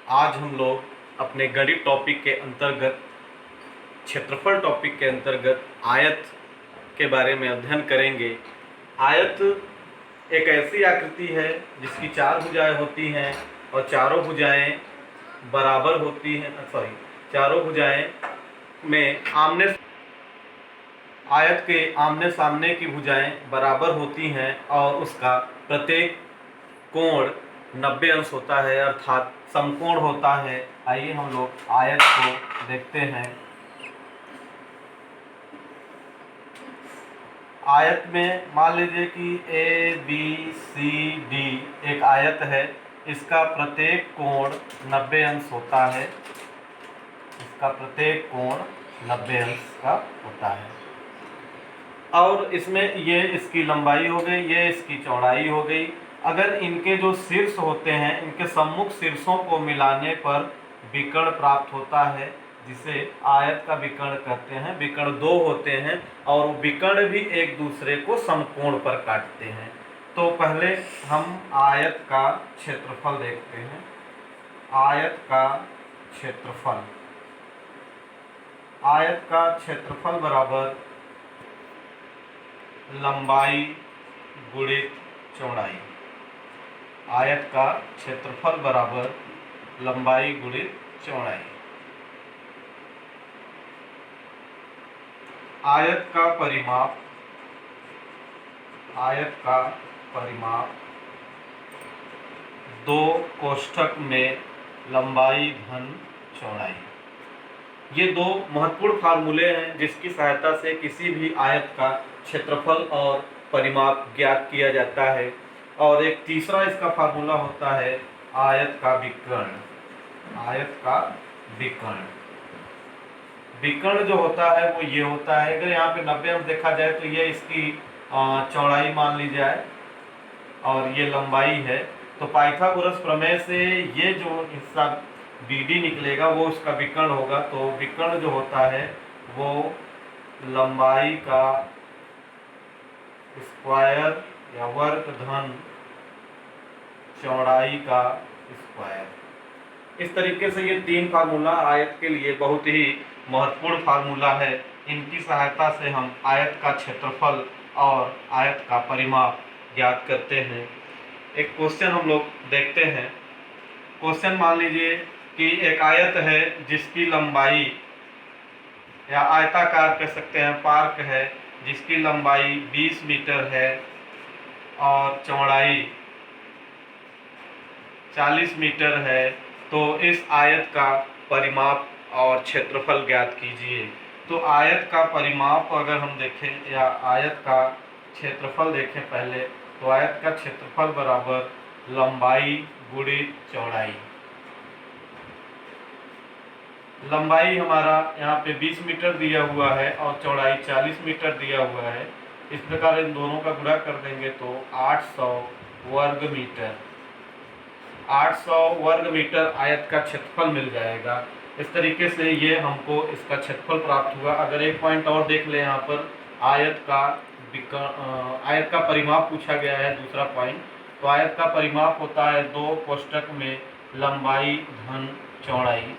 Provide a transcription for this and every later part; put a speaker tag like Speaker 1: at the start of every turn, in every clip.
Speaker 1: आज हम लोग अपने गणित टॉपिक के अंतर्गत क्षेत्रफल टॉपिक के अंतर्गत आयत के बारे में अध्ययन करेंगे। आयत एक ऐसी आकृति है जिसकी चार भुजाएं होती हैं और चारों भुजाएं बराबर होती हैं। चारों भुजाएं में आयत के आमने सामने की भुजाएं बराबर होती हैं और उसका प्रत्येक कोण 90 अंश होता है, अर्थात समकोण होता है। आइए हम लोग आयत को देखते हैं। आयत में मान लीजिए कि ABCD एक आयत है। इसका प्रत्येक कोण 90 अंश होता है। इसका प्रत्येक कोण 90 अंश का होता है और इसमें ये इसकी लंबाई हो गई, ये इसकी चौड़ाई हो गई। अगर इनके जो शीर्ष होते हैं, इनके सम्मुख शीर्षों को मिलाने पर विकर्ण प्राप्त होता है, जिसे आयत का विकर्ण कहते हैं। विकर्ण दो होते हैं और विकर्ण भी एक दूसरे को समकोण पर काटते हैं। तो पहले हम आयत का क्षेत्रफल देखते हैं। आयत का क्षेत्रफल, आयत का क्षेत्रफल बराबर लंबाई गुणित चौड़ाई। आयत का क्षेत्रफल बराबर लंबाई गुणित चौड़ाई। आयत का परिमाप, आयत का परिमाप 2 कोष्ठक में लंबाई धन चौड़ाई। ये दो महत्वपूर्ण फार्मूले हैं जिसकी सहायता से किसी भी आयत का क्षेत्रफल और परिमाप ज्ञात किया जाता है। और एक तीसरा इसका फार्मूला होता है आयत का विकर्ण। आयत का विकर्ण, विकर्ण जो होता है वो ये होता है। अगर यहाँ पे 90 अंश देखा जाए तो ये इसकी चौड़ाई मान ली जाए और ये लंबाई है। तो पाइथागोरस प्रमेय से ये जो हिस्सा BD निकलेगा वो उसका विकर्ण होगा। तो विकर्ण जो होता है वो लंबाई का स्क्वायर या वर्ग धन चौड़ाई का स्क्वायर। इस तरीके से ये तीन फार्मूला आयत के लिए बहुत ही महत्वपूर्ण फार्मूला है। इनकी सहायता से हम आयत का क्षेत्रफल और आयत का परिमाप ज्ञात करते हैं। एक क्वेश्चन हम लोग देखते हैं। क्वेश्चन मान लीजिए कि एक आयत है जिसकी लंबाई या आयताकार कह सकते हैं, पार्क है जिसकी लंबाई 20 मीटर है और चौड़ाई 40 मीटर है। तो इस आयत का परिमाप और क्षेत्रफल ज्ञात कीजिए। तो आयत का परिमाप अगर हम देखें या आयत का क्षेत्रफल देखें पहले, तो आयत का क्षेत्रफल बराबर लंबाई गुणित चौड़ाई। लंबाई हमारा यहाँ पे 20 मीटर दिया हुआ है और चौड़ाई 40 मीटर दिया हुआ है। इस प्रकार इन दोनों का गुणा कर देंगे तो 800 वर्ग मीटर, 800 वर्ग मीटर आयत का क्षेत्रफल मिल जाएगा। इस तरीके से ये हमको इसका क्षेत्रफल प्राप्त हुआ। अगर एक पॉइंट और देख ले, यहाँ पर आयत का परिमाप पूछा गया है, दूसरा पॉइंट। तो आयत का परिमाप होता है 2 कोष्ठक में लंबाई धन चौड़ाई।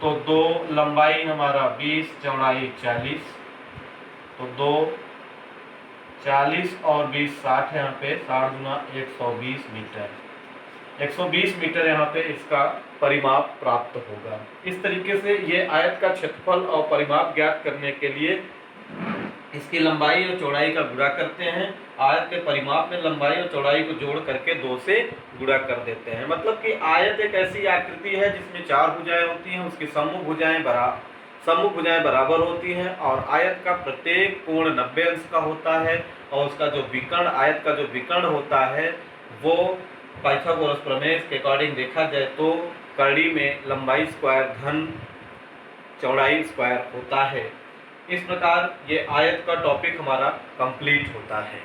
Speaker 1: तो 2 लंबाई हमारा 20, चौड़ाई 40। तो 2 40 और 20 60 यहाँ पे 60 गुना 120 मीटर, 120 मीटर यहाँ पे इसका परिमाप प्राप्त होगा। इस तरीके से ये आयत का क्षेत्रफल और परिमाप ज्ञात करने के लिए इसकी लंबाई और चौड़ाई का गुणा करते हैं। आयत के परिमाप में लंबाई और चौड़ाई को जोड़ करके 2 से गुणा कर देते हैं। मतलब कि आयत एक ऐसी आकृति है जिसमें 4 भुजाएं होती हैं, उसकी सम्मुख भुजाएं बराबर होती हैं और आयत का प्रत्येक कोण 90 अंश का होता है और उसका जो विकर्ण, आयत का जो विकर्ण होता है वो पाइथागोरस प्रमेय के अकॉर्डिंग देखा जाए तो कड़ी में लंबाई स्क्वायर धन चौड़ाई स्क्वायर होता है। इस प्रकार ये आयत का टॉपिक हमारा कंप्लीट होता है।